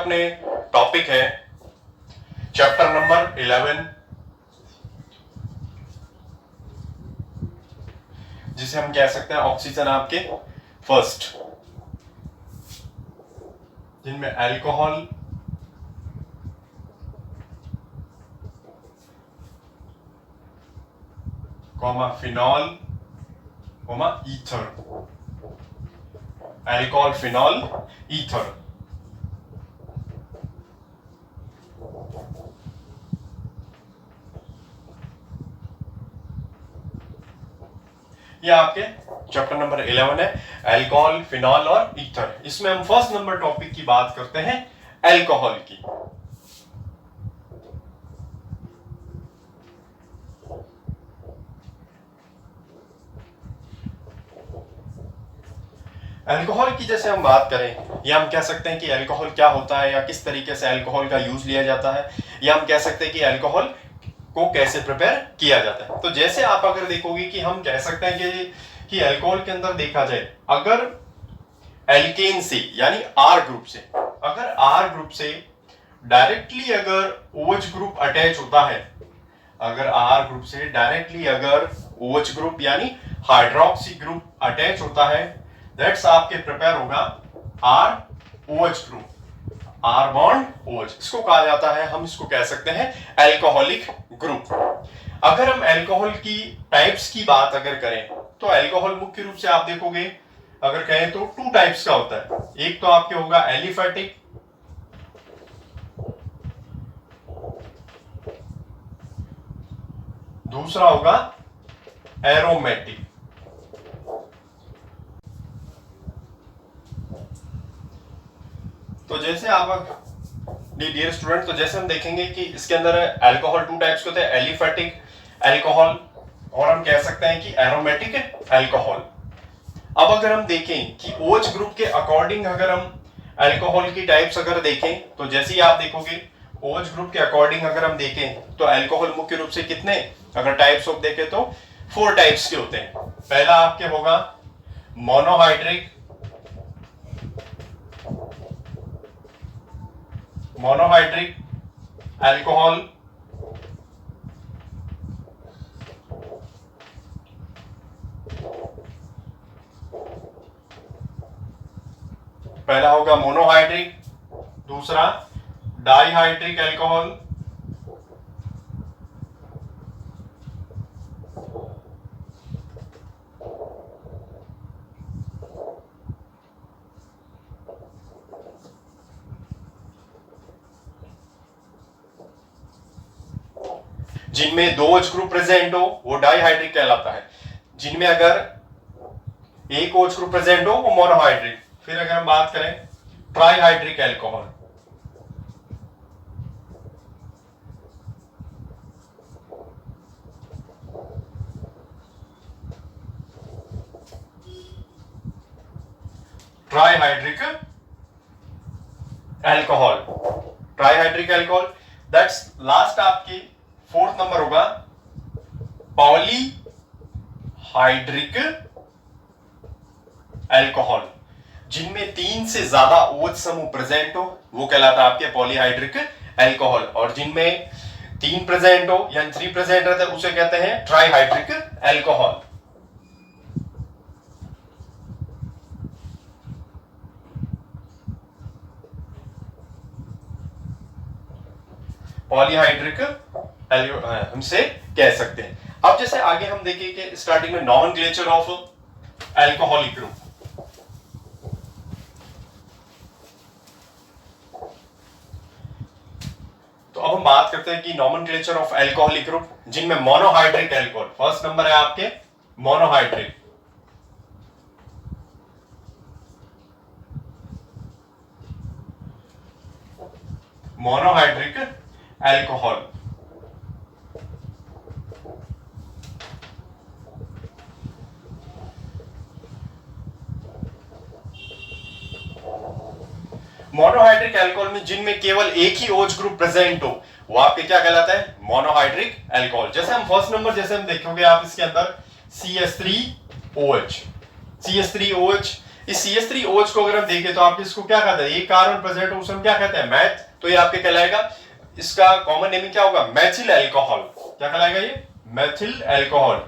अपने टॉपिक है chapter number 11, जिसे हम कह सकते हैं ऑक्सीजन आपके फर्स्ट, जिनमें alcohol, phenol, ether, alcohol, phenol, ether. ये आपके चैप्टर नंबर 11 है, अल्कोहल, फिनॉल और ईथर। इसमें हम फर्स्ट नंबर टॉपिक की बात करते हैं अल्कोहल की। अल्कोहल की जैसे हम बात करें, या हम कह सकते हैं कि अल्कोहल क्या होता है या किस तरीके से अल्कोहल का यूज लिया जाता है, या हम कह सकते हैं कि अल्कोहल को कैसे प्रिपेयर किया जाता है। तो जैसे आप अगर देखोगे कि हम कह सकते हैं कि अल्कोहल के अंदर देखा जाए, अगर एल्केन से यानी आर ग्रुप से, अगर आर ग्रुप से डायरेक्टली अगर OH ग्रुप अटैच होता है, अगर आर ग्रुप से डायरेक्टली अगर OH ग्रुप यानी हाइड्रोक्सी ग्रुप अटैच होता है, दैट्स आपके प्रिपेयर होगा R OH group, R bond OH, इसको कहा जाता है, हम इसको कह सकते हैं अल्कोहलिक ग्रुप। अगर हम अल्कोहल की टाइप्स की बात अगर करें, तो अल्कोहल मुख्य रूप से आप देखोगे, अगर कहें तो 2 टाइप्स का होता है। एक तो आपके होगा एलिफेटिक, दूसरा होगा एरोमेटिक। तो जैसे आप डियर स्टूडेंट, तो जैसे हम देखेंगे कि इसके अंदर अल्कोहल 2 टाइप्स के होते हैं, एलिफेटिक अल्कोहल और हम कह सकते हैं कि एरोमेटिक अल्कोहल। अब अगर हम देखें कि OH ग्रुप के अकॉर्डिंग अगर हम अल्कोहल की टाइप्स अगर देखें, तो जैसे ही आप देखोगे OH ग्रुप के अकॉर्डिंग अगर हम देखें तो अल्कोहल मुख्य रूप से कितने, अगर टाइप्स ऑफ देखें तो 4 टाइप्स के होते हैं। पहला आपके होगा मोनोहाइड्रिक, अल्कोहल, पहला होगा मोनोहाइड्रिक, दूसरा डाइहाइड्रिक अल्कोहल, जिनमें 2 OH ग्रुप प्रेजेंट हो वो डाइहाइड्रिक कहलाता है, जिनमें अगर एक OH ग्रुप प्रेजेंट हो वो मोनोहाइड्रिक। फिर अगर हम बात करें trihydric alcohol, trihydric alcohol, that's last आपकी 4th नंबर होगा पॉलीहाइड्रिक अल्कोहल, जिनमें 3 से ज्यादा OH समूह प्रेजेंट हो वो कहलाता है आपके पॉलीहाइड्रिक अल्कोहल, और जिनमें 3 प्रेजेंट हो यानी 3 प्रेजेंट रहता है उसे कहते हैं ट्राइहाइड्रिक अल्कोहल। पॉलीहाइड्रिक हमसे कह सकते हैं। अब जैसे आगे हम देखें कि स्टार्टिंग में नॉमेनक्लेचर ऑफ अल्कोहलिक ग्रुप, तो अब हम बात करते हैं कि नॉमेनक्लेचर ऑफ अल्कोहलिक ग्रुप, जिनमें मोनोहाइड्रिक अल्कोहल फर्स्ट नंबर है आपके, मोनोहाइड्रिक, अल्कोहल, मोनोहाइड्रिक अल्कोहल में जिनमें केवल एक ही OH ग्रुप प्रेजेंट हो वो आपके क्या कहलाता है, मोनोहाइड्रिक अल्कोहल। जैसे हम फर्स्ट नंबर जैसे हम देखोगे आप इसके अंदर CH3OH, इस CH3OH को अगर हम देखें तो आप इसको क्या कहते हैं, ये कार्बन प्रेजेंट उसे हम क्या कहते हैं, मैथ, तो ये आपके कहलाएगा, इसका कॉमन नेमिंग क्या होगा, मैथिल अल्कोहल। क्या कहलाएगा ये, मैथिल अल्कोहल।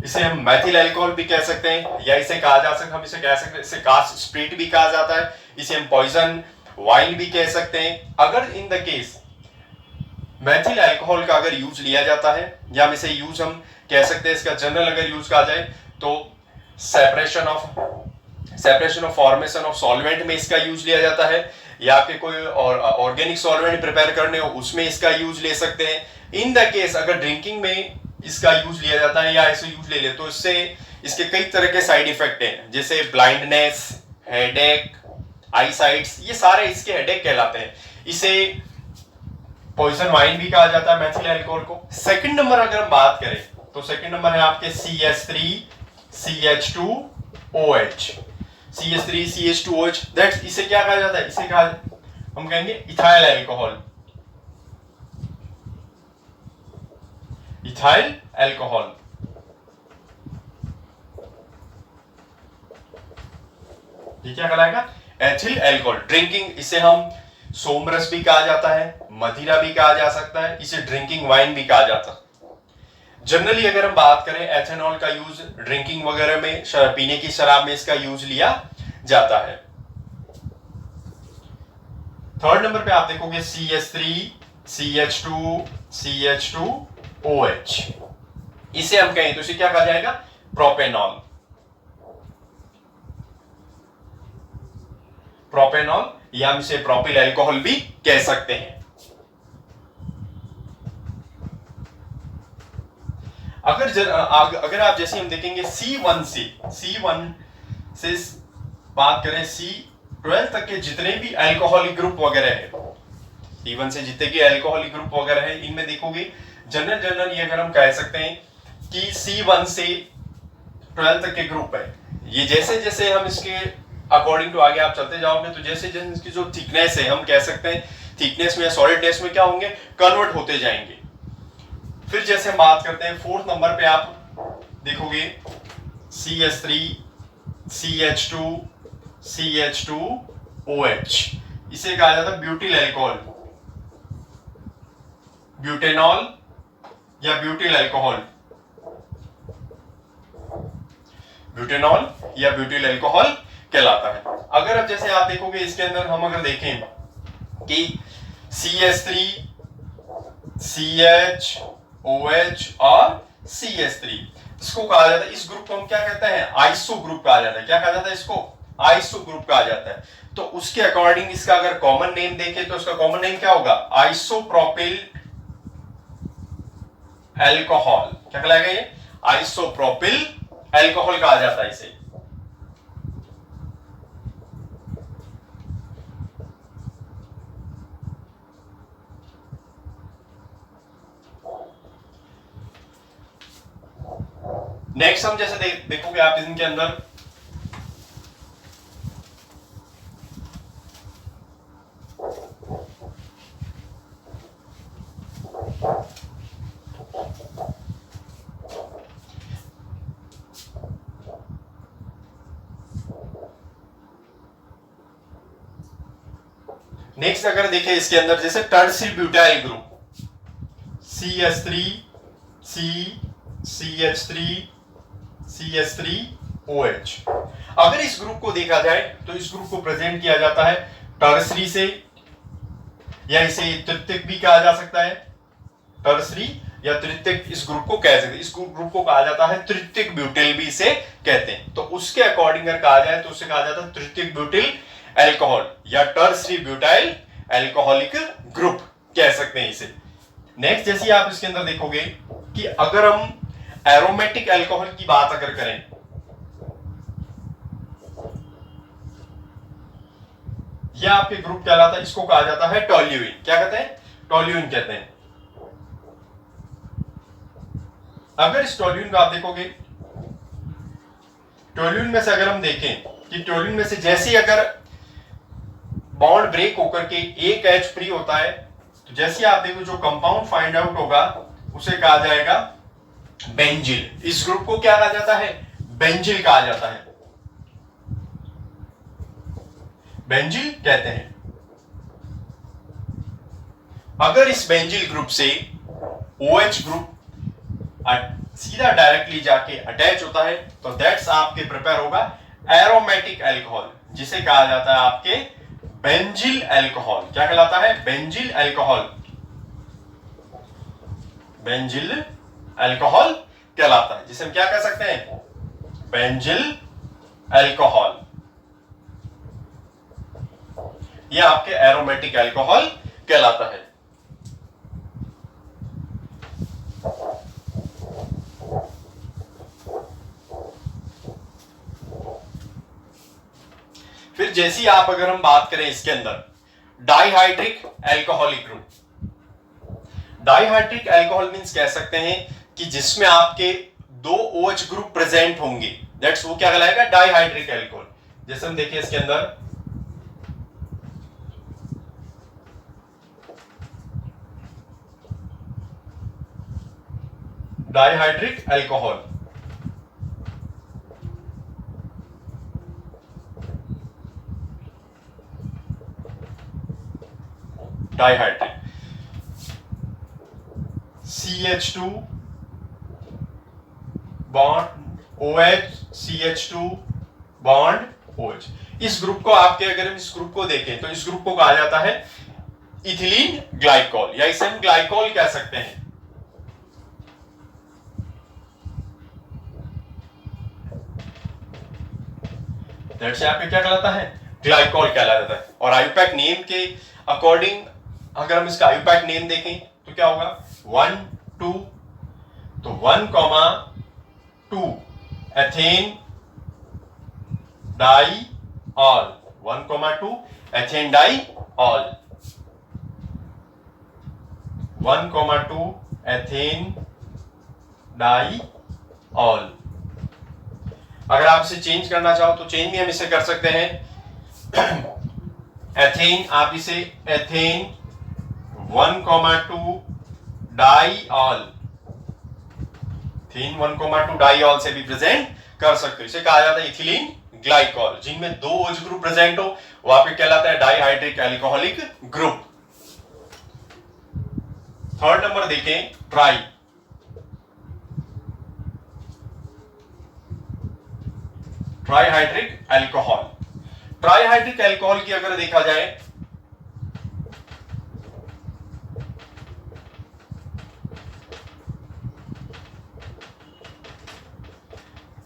इसे हम मैथिल अल्कोहल भी कह सकते हैं, या इसे कहा जा सकता, हम इसे कह सकते हैं, इसे कास्ट स्प्रिट भी कहा जाता है, इसे हम पॉइजन वाइन भी कह सकते हैं। अगर in the case Maithil alcohol का अगर यूज लिया जाता है, या हम इसे यूज हम कह सकते हैं, इसका जनरल अगर यूज कहा जाए तो separation of formation of solvent में इसका यूज लिया जाता है, या आपके कोई ऑर्गेनिक सॉल्वेंट प्रिपेयर करने हो उसमें इसका यूज ले सकते हैं। इन द केस अगर ड्रिंकिंग में इसका यूज लिया जाता है या ऐसे यूज ले ले तो इससे इसके कई तरह के साइड इफेक्ट हैं, जैसे ब्लाइंडनेस, हेडेक, आई साइट्स, ये सारे इसके हेडेक कहलाते हैं। इसे पॉइजन वाइन भी कहा जाता है मैथिल अल्कोहल को। सेकंड नंबर अगर हम बात करें तो सेकंड नंबर है आपके CH3CH2OH। CH3CH2OH, दैट्स, इसे क्या कहा जाता है, इसे कहा हम कहेंगे इथाइल अल्कोहल। इथाइल अल्कोहल, ये क्या कहलाएगा, एथिल अल्कोहल। ड्रिंकिंग, इसे हम सोमरस भी कहा जाता है, मदिरा भी कहा जा सकता है, इसे ड्रिंकिंग वाइन भी कहा जाता है। जनरली अगर हम बात करें एथेनॉल का यूज ड्रिंकिंग वगैरह में, पीने की शराब में इसका यूज लिया जाता है। थर्ड नंबर पे आप देखोगे CH3CH2CH2OH, इसे हम कहें तो इसे क्या कहा जाएगा, प्रोपेनॉल। प्रोपेनॉल, या हम इसे प्रोपिल अल्कोहल भी कह सकते हैं। अगर आप जैसे हम देखेंगे C1 से बात करें, C12 तक के जितने भी अल्कोहलिक ग्रुप वगैरह है, C1 से जितने भी अल्कोहलिक ग्रुप वगैरह है, इनमें देखोगे जनरल ये अगर हम कह सकते हैं कि C1 से 12 तक के ग्रुप है, ये जैसे जैसे हम इसके अकॉर्डिंग टू आगे आप चलते जाओगे तो जैसे जैसे इसकी जो थिकनेस है, हम कह सकते हैं थिकनेस में या सॉलिडनेस में क्या होंगे, कन्वर्ट होते जाएंगे। फिर जैसे हम बात करते हैं फोर्थ नंबर पे आप देखोगे CH3CH2CH2OH, इसे कहा जाता है ब्यूटिल अल्कोहल, ब्यूटेनॉल या ब्यूटिल अल्कोहल, ब्यूटेनॉल या ब्यूटिल अल्कोहल कहलाता है। अगर अब जैसे आप देखोगे इसके अंदर हम अगर देखें कि CH3, CH, OH और CH3, इसको कहा जाता है, इस ग्रुप को हम क्या कहते हैं, आइसो ग्रुप कहा जाता है। क्या कहा जाता है इसको, आइसो ग्रुप कहा जाता है। तो उसके अकॉर्डिंग इसका अगर कॉमन नेम देखें तो इसका कॉमन नेम क्या होगा, आइसोप्रोपिल अल्कोहल। क्या कहलाएगा ये, आइसोप्रोपिल अल्कोहल कहा जाता है इसे। नेक्स्ट हम जैसे देखोगे आप इनके अंदर नेक्स्ट अगर देखें इसके अंदर जैसे tertiary butyl group CH3, CH3OH। अगर इस ग्रुप को देखा जाए तो इस ग्रुप को प्रेजेंट किया जाता है टर्सरी से, या इसे तृतीयक भी कहा जा सकता है, टर्सरी या तृतीयक इस ग्रुप को कह सकते हैं। इस ग्रुप को कहा जाता है तृतीयक ब्यूटिल भी इसे कहते हैं। तो उसके अकॉर्डिंग अगर कहा जाए तो उसे कहा जाता है तृतीयक ब्यूटिल अल्कोहल या टर्सरी ब्यूटाइल अल्कोहलिक ग्रुप कह सकते हैं इसे। नेक्स्ट जैसे आप इसके अंदर देखोगे कि अगर हम एरोमेटिक अल्कोहल की बात अगर करें, यह आपके ग्रुप कहलाता है, इसको कहा जाता है टोल्यूइन। क्या कहते हैं, टोल्यूइन कहते हैं। अगर इस टोल्यूइन को आप देखोगे, टोल्यूइन में से अगर हम देखें कि टोल्यूइन में से जैसे अगर बॉन्ड ब्रेक होकर के एक H फ्री होता है, तो जैसे आप देखो जो कंपाउंड फाइंड आउट होगा उसे कहा जाएगा बेंजिल। इस ग्रुप को क्या कहा जाता है? बेंजिल कहा जाता है, बेंजिल कहते हैं। अगर इस बेंजिल ग्रुप से OH ग्रुप सीधा डायरेक्टली जाके अटैच होता है तो दैट्स आपके प्रिपेयर होगा एरोमेटिक अल्कोहल, जिसे कहा जाता है आपके बेंजिल अल्कोहल। क्या कहलाता है? बेंजिल अल्कोहल, बेंजिल अल्कोहल कहलाता है, जिसे हम क्या कह सकते हैं? Benzyl alcohol. यह आपके एरोमेटिक अल्कोहल कहलाता है। फिर जैसी आप अगर हम बात करें इसके अंदर dihydric alcoholic group. Dihydric alcohol means कह सकते हैं कि जिसमें आपके दो OH ग्रुप प्रेजेंट होंगे, दैट्स वो क्या कहलाएगा? Dihydric alcohol. जैसे हम देखिए इसके अंदर dihydric alcohol, dihydric CH2 bond OH, CH2 bond OH। इस ग्रुप को आपके अगर हम इस ग्रुप को देखें तो इस ग्रुप को कहा जाता है इथिलीन ग्लाइकॉल, या इसे हम ग्लाइकॉल कह सकते हैं। दैट्स यहाँ पे क्या कहलाता है? ग्लाइकॉल कहला जाता है। और आयुपैक नेम के अकॉर्डिंग अगर हम इसका आयुपैक नेम देखें तो क्या होगा? 1 2, तो 1,2 ethane diol, 1,2 ethane diol, 1,2 ethane diol. अगर आप इसे चेंज करना चाहो तो चेंज भी हम इसे कर सकते हैं। एथेन, आप इसे एथेन 1,2 डाइऑल, एथेन 1,2 डाइऑल से भी प्रेजेंट कर सकते हो। इसे कहा जाता है इथिलीन ग्लाइकॉल। जिनमें दो OH ग्रुप प्रेजेंट हो वहां पे कहलाता है dihydric alcoholic group. Third number देखें, tri. Trihydric alcohol. Trihydric alcohol की अगर देखा जाए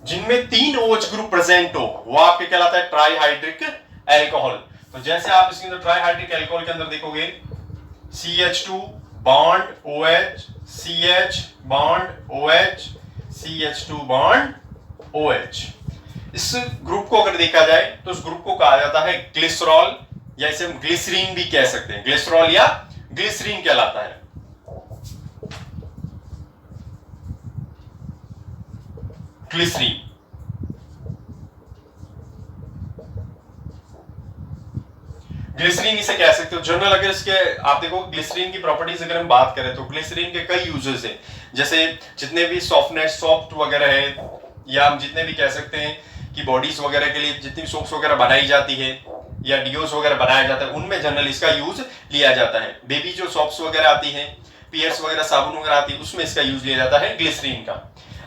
जिनमें 3 OH ग्रुप प्रेजेंट हो वो आपके कहलाता है ट्राइहाइड्रिक अल्कोहल। तो जैसे आप इसके अंदर ट्राइहाइड्रिक अल्कोहल के अंदर देखोगे CH2 bond OH, CH bond OH, CH2 bond OH। इस ग्रुप को अगर देखा जाए तो इस ग्रुप को कहा जाता है ग्लिसरॉल, या इसे हम ग्लिसरीन भी कह सकते हैं। ग्लिसरॉल या ग्लिसरीन कहलाता है। ग्लिसरीन। ग्लिसरीन इसे कह सकते हो। जनरल अगर इसके आप देखो ग्लिसरीन की प्रॉपर्टीज अगर हम बात करें तो ग्लिसरीन के कई यूजेस हैं। जैसे जितने भी सॉफ्टनेस सॉफ्ट वगैरह है, या हम जितने भी कह सकते हैं कि बॉडीज वगैरह के लिए जितनी सोप्स वगैरह बनाई जाती है या डिओस वगैरह बनाया जाता है उनमें जनरल इसका यूज लिया जाता है। बेबी जो सोप्स वगैरह आती है, पियर्स वगैरह साबुन वगैरह आती है, उसमें इसका यूज लिया जाता है ग्लिसरीन का।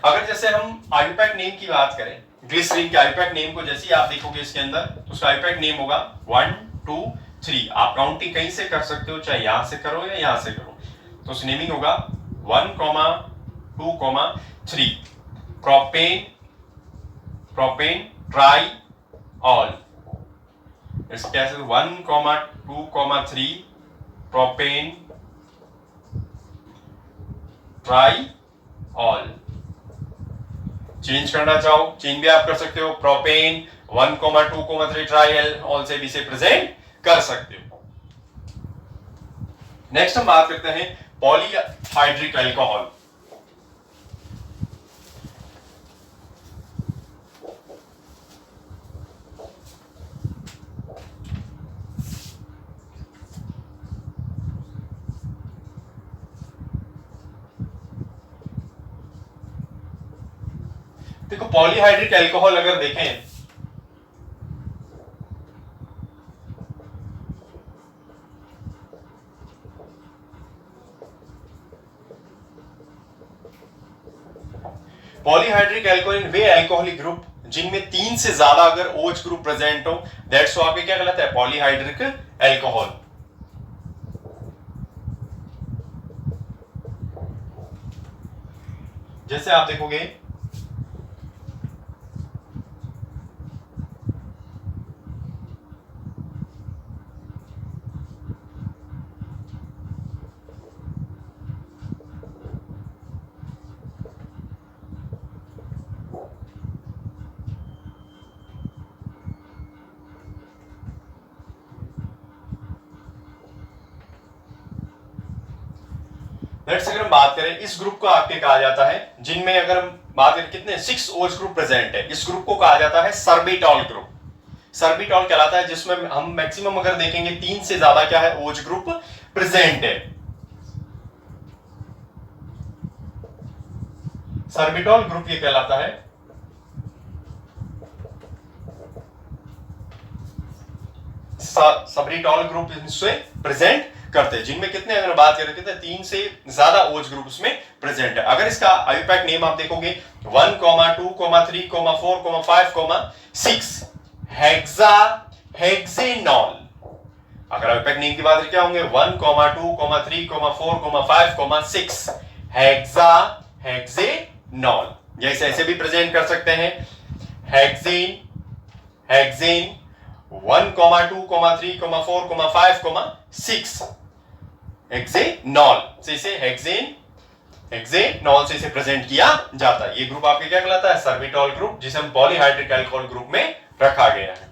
अगर जैसे हम आयुपैक नेम की बात करें, ग्लिसरीन के आयुपैक नेम को जैसे ही आप देखोगे इसके अंदर तो उसका आयुपैक नेम होगा 1 2 3। आप काउंटिंग कहीं से कर सकते हो, चाहे यहां से करो या यहां से करो, तो उस नेमिंग होगा 1, 2, 3। Propane, propane triol. इसके कैसे 1, 2, 3 प्रोपेन ट्राइऑल। चेंज करना चाहो चेंज भी आप कर सकते हो, प्रोपेन 1, 2, 3 ट्राइऑल से भी इसे प्रेजेंट कर सकते हो। नेक्स्ट हम बात करते हैं पॉलीहाइड्रिक अल्कोहल। देखो पॉलीहाइड्रिक एल्कोहल अगर देखें, पॉलीहाइड्रिक एल्कोहल वे एल्कोहलिक ग्रुप जिनमें 3 से ज्यादा अगर OH ग्रुप प्रेजेंट हो, दैट्स वो आपके क्या कहलाता है, पॉलीहाइड्रिक एल्कोहल। जैसे आप देखोगे अगर हम बात करें इस ग्रुप को आपके कहा जाता है, जिनमें अगर हम बात करें कितने 6 OH ग्रुप प्रेजेंट है, इस ग्रुप को कहा जाता है सर्बिटॉल ग्रुप। सर्बिटॉल कहलाता है जिसमें हम मैक्सिमम अगर देखेंगे 3 से ज्यादा क्या है OH ग्रुप प्रेजेंट है। सर्बिटॉल ग्रुप ये कहलाता है सर्बिटॉल ग्रुप इससे प्रेजेंट करते हैं, जिनमें कितने अगर बात करें कितने 3 से ज्यादा OH ग्रुप उसमें प्रेजेंट है। अगर इसका आईयूपैक नेम आप देखोगे 1, 2, 3, 4, 5, 6 हेक्सा हेक्सेनॉल। अगर आईयूपैक नेम की बात क्या होंगे 1, 2, 3, 4, 5, 6 हेक्सा हेक्सेनॉल। जैसे ऐसे भी प्रेजेंट कर सकते हैं हेक्सेन हेक्सेन 1, 2, 3, 4, 5, 6 हेक्सेनॉल से इसे हेक्सेनॉल से इसे प्रेजेंट किया जाता है। ये ग्रुप आपके क्या कहलाता है, सर्बिटॉल ग्रुप, जिसे हम पॉलीहाइड्रिक एल्कोहल ग्रुप में रखा गया है।